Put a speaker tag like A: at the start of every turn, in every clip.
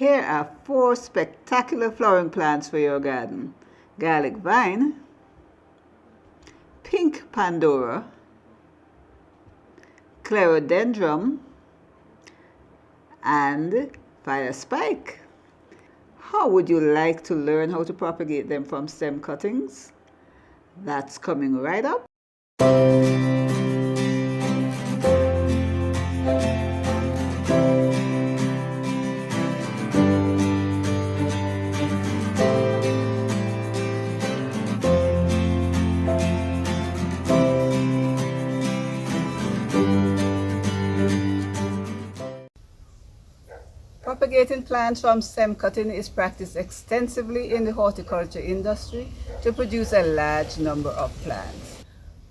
A: Here are 4 spectacular flowering plants for your garden: garlic vine, pink pandora, clerodendron, and fire spike. How would you like to learn how to propagate them from stem cuttings? That's coming right up. Propagating plants from stem cutting is practiced extensively in the horticulture industry to produce a large number of plants.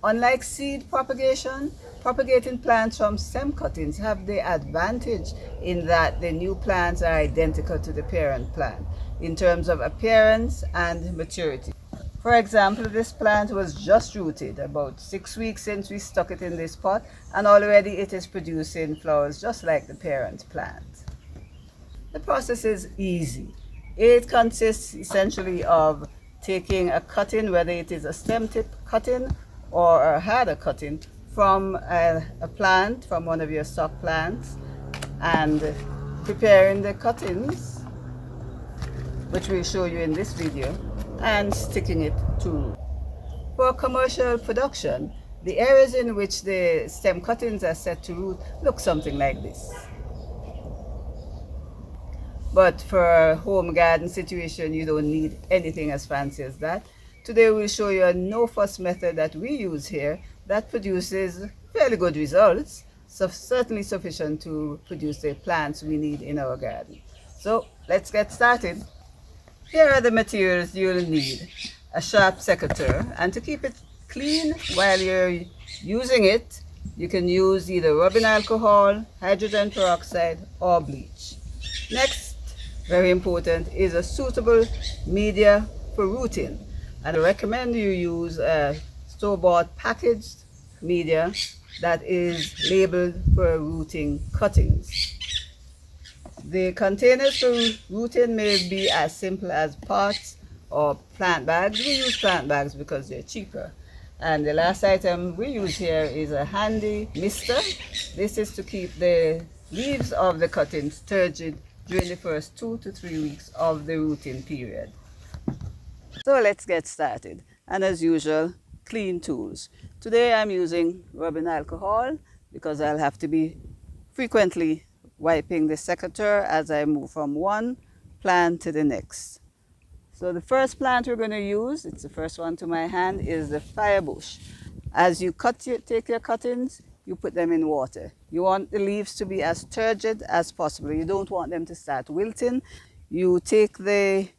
A: Unlike seed propagation, propagating plants from stem cuttings have the advantage in that the new plants are identical to the parent plant in terms of appearance and maturity. For example, this plant was just rooted about 6 weeks since we stuck it in this pot, and already it is producing flowers just like the parent plant. The process is easy. It consists essentially of taking a cutting, whether it is a stem tip cutting or a harder cutting, from a plant, from one of your stock plants, and preparing the cuttings, which we'll show you in this video, and sticking it to root. For commercial production, the areas in which the stem cuttings are set to root look something like this. But for a home garden situation, you don't need anything as fancy as that. Today we'll show you a no-fuss method that we use here that produces fairly good results, so certainly sufficient to produce the plants we need in our garden. So let's get started. Here are the materials you'll need: a sharp secateur, and to keep it clean while you're using it, you can use either rubbing alcohol, hydrogen peroxide, or bleach. Next, very important, is a suitable media for rooting, and I recommend you use a store-bought packaged media that is labeled for rooting cuttings. The containers for rooting may be as simple as pots or plant bags. We use plant bags because they're cheaper. And the last item we use here is a handy mister. This is to keep the leaves of the cuttings turgid during the first 2 to 3 weeks of the rooting period. So let's get started. And as usual, clean tools. Today I'm using rubbing alcohol because I'll have to be frequently wiping the secateur as I move from one plant to the next. So the first plant we're going to use, it's the first one to my hand, is the firebush. As you take your cuttings, you put them in water. You want the leaves to be as turgid as possible. You don't want them to start wilting. You take the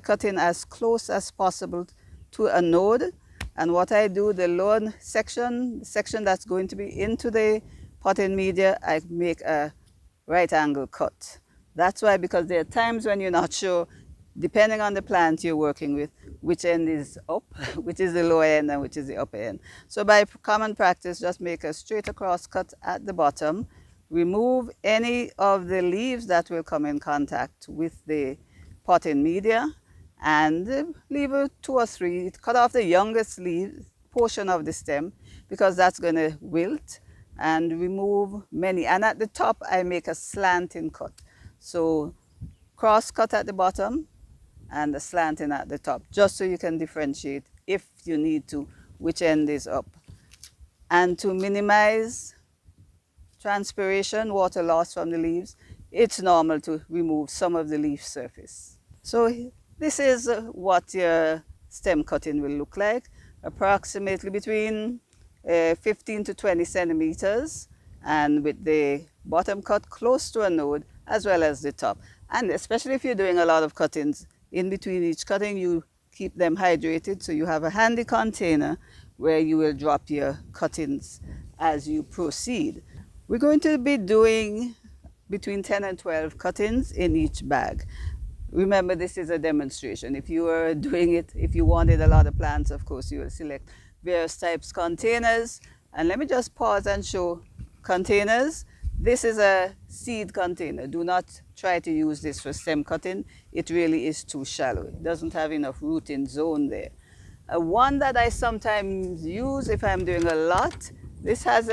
A: cutting as close as possible to a node. And what I do, the lower section, the section that's going to be into the potting media, I make a right angle cut. That's why, because there are times when you're not sure, depending on the plant you're working with, which end is up, which is the lower end, and which is the upper end. So by common practice, just make a straight across cut at the bottom, remove any of the leaves that will come in contact with the potting media, and leave 2 or 3. Cut off the youngest portion of the stem, because that's going to wilt, and remove many. And at the top, I make a slanting cut. So cross cut at the bottom and a slanting at the top, just so you can differentiate, if you need to, which end is up. And to minimize transpiration, water loss from the leaves, it's normal to remove some of the leaf surface. So this is what your stem cutting will look like, approximately between 15 to 20 centimeters, and with the bottom cut close to a node, as well as the top. And especially if you're doing a lot of cuttings, in between each cutting, you keep them hydrated, so you have a handy container where you will drop your cuttings as you proceed. We're going to be doing between 10 and 12 cuttings in each bag. Remember, this is a demonstration. If you were doing it, if you wanted a lot of plants, of course, you will select various types containers. And let me just pause and show containers. This is a seed container. Do not try to use this for stem cutting. It really is too shallow. It doesn't have enough rooting zone there. One that I sometimes use if I'm doing a lot, this has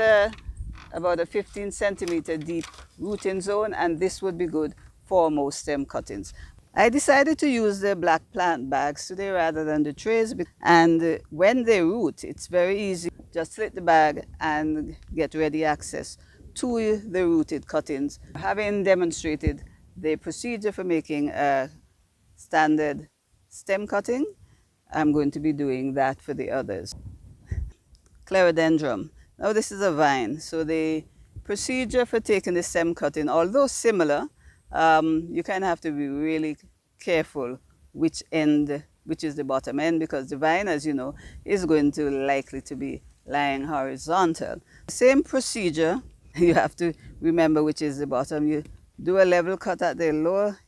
A: about a 15 centimeter deep rooting zone, and this would be good for most stem cuttings. I decided to use the black plant bags today rather than the trays, and when they root, it's very easy. Just slit the bag and get ready access to the rooted cuttings. Having demonstrated the procedure for making a standard stem cutting, I'm going to be doing that for the others. Clerodendron. Now this is a vine, so the procedure for taking the stem cutting, although similar, you kind of have to be really careful which end, which is the bottom end, because the vine, as you know, is going to likely to be lying horizontal. Same procedure, you have to remember which is the bottom. You do a level cut at the lower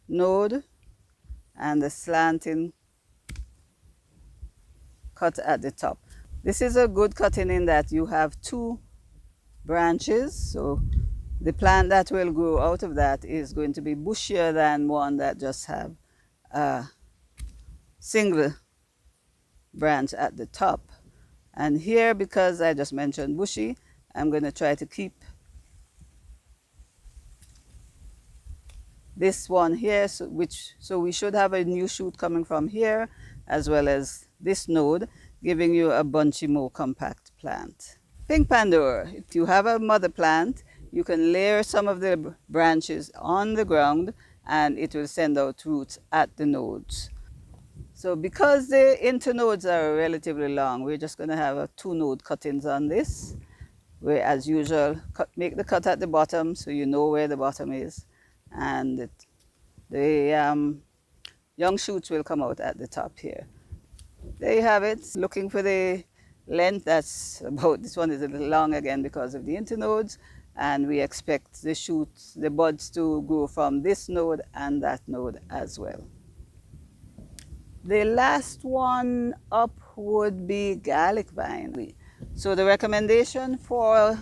A: node and a slanting cut at the top. This is a good cutting in that you have two branches, so the plant that will grow out of that is going to be bushier than one that just have a single branch at the top. And here, because I just mentioned bushy, I'm going to try to keep this one here, so we should have a new shoot coming from here, as well as this node, giving you a bunchy, more compact plant. Pink Pandora, if you have a mother plant, you can layer some of the branches on the ground and it will send out roots at the nodes. So because the internodes are relatively long, we're just going to have a 2-node cuttings on this, where as usual, make the cut at the bottom so you know where the bottom is, and the young shoots will come out at the top here. There you have it. Looking for the length, that's about, this one is a little long again because of the internodes, and we expect the shoots, the buds to grow from this node and that node as well. The last one up would be garlic vine. So the recommendation for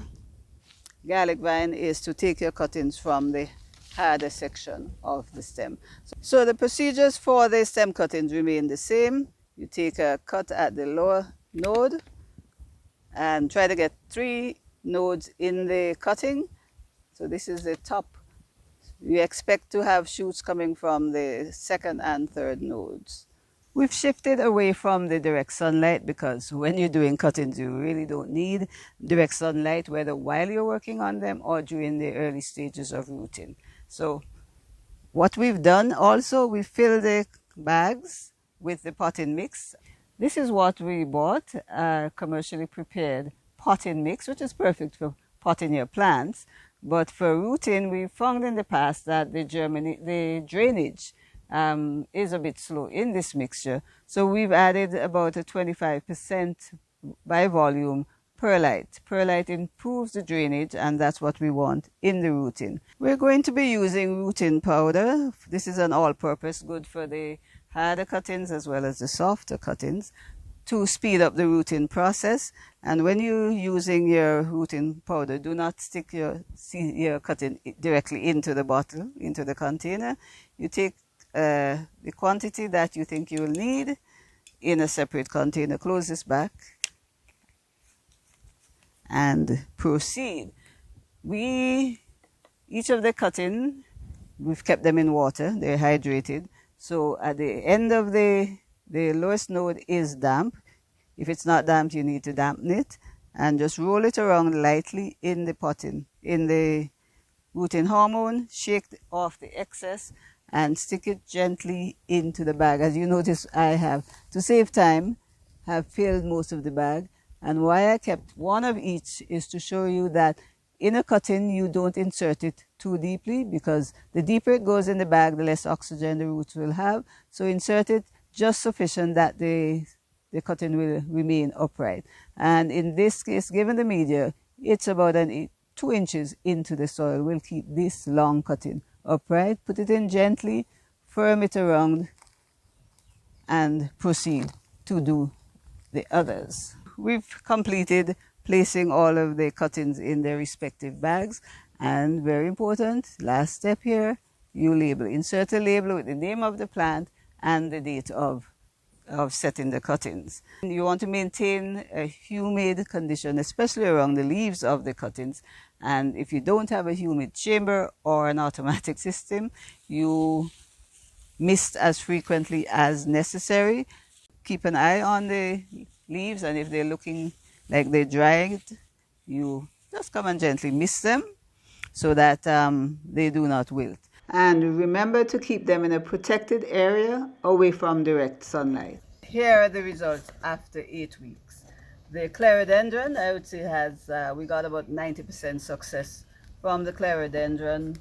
A: garlic vine is to take your cuttings from the harder section of the stem. So the procedures for the stem cuttings remain the same. You take a cut at the lower node and try to get 3 nodes in the cutting. So this is the top. You expect to have shoots coming from the 2nd and 3rd nodes. We've shifted away from the direct sunlight because when you're doing cuttings, you really don't need direct sunlight, whether while you're working on them or during the early stages of rooting. So what we've done also, we fill the bags with the potting mix. This is what we bought, a commercially prepared potting mix, which is perfect for potting your plants. But for rooting, we found in the past that the drainage is a bit slow in this mixture. So we've added about a 25% by volume perlite. Perlite improves the drainage, and that's what we want in the rooting. We're going to be using rooting powder. This is an all-purpose, good for the harder cuttings as well as the softer cuttings, to speed up the rooting process. And when you're using your rooting powder, do not stick your cutting directly into the bottle, into the container. You take the quantity that you think you will need in a separate container, close this back, and proceed. Each of the cutting, we've kept them in water, they're hydrated. So at the end of the lowest node is damp. If it's not damp, you need to dampen it, and just roll it around lightly in the potting, in the rooting hormone, shake off the excess, and stick it gently into the bag. As you notice, I have, to save time, have filled most of the bag. And why I kept one of each is to show you that in a cutting, you don't insert it too deeply, because the deeper it goes in the bag, the less oxygen the roots will have. So insert it just sufficient that the cutting will remain upright. And in this case, given the media, it's about 2 inches into the soil. We'll keep this long cutting upright. Put it in gently, firm it around, and proceed to do the others. We've completed placing all of the cuttings in their respective bags, And very important, last step here, you label. Insert a label with the name of the plant and the date of setting the cuttings. You want to maintain a humid condition, especially around the leaves of the cuttings. And if you don't have a humid chamber or an automatic system, you mist as frequently as necessary. Keep an eye on the leaves, and if they're looking like they're dried, you just come and gently mist them so that they do not wilt. And remember to keep them in a protected area away from direct sunlight. Here are the results after 8 weeks. The clerodendron, I would say, has, we got about 90% success from the clerodendron.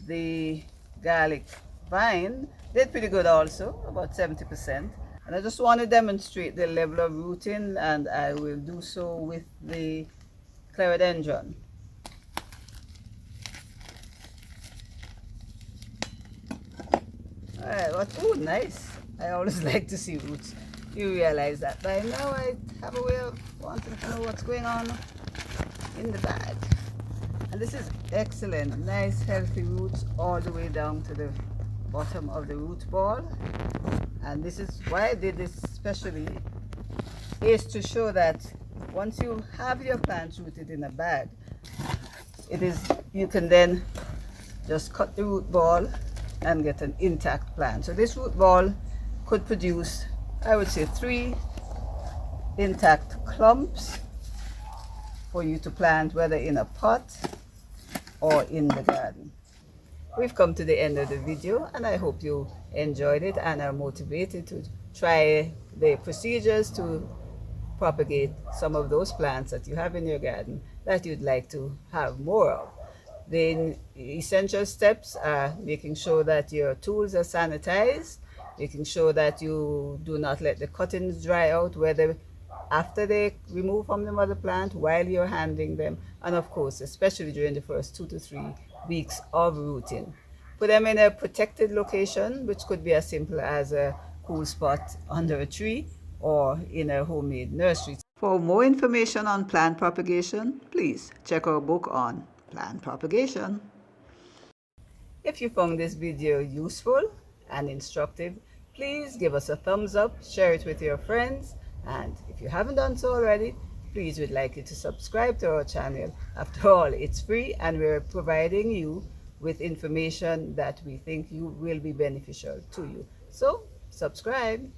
A: The garlic vine did pretty good also, about 70%. And I just want to demonstrate the level of rooting, and I will do so with the clerodendron. Alright, oh, nice. I always like to see roots. You realize that by now. I have a way of wanting to know what's going on in the bag. And this is excellent. Nice, healthy roots all the way down to the bottom of the root ball. And this is why I did this especially, is to show that once you have your plants rooted in a bag, you can then just cut the root ball and get an intact plant. So this root ball could produce, I would say, 3 intact clumps for you to plant, whether in a pot or in the garden. We've come to the end of the video, and I hope you enjoyed it and are motivated to try the procedures to propagate some of those plants that you have in your garden that you'd like to have more of. The essential steps are making sure that your tools are sanitized, making sure that you do not let the cuttings dry out, whether after they remove from the mother plant, while you're handling them, and of course, especially during the first 2 to 3 weeks of rooting. Put them in a protected location, which could be as simple as a cool spot under a tree or in a homemade nursery. For more information on plant propagation, please check our book on plant propagation. If you found this video useful and instructive, please give us a thumbs up, share it with your friends, and if you haven't done so already, please, we'd like you to subscribe to our channel. After all, it's free, and we're providing you with information that we think will be beneficial to you. So subscribe.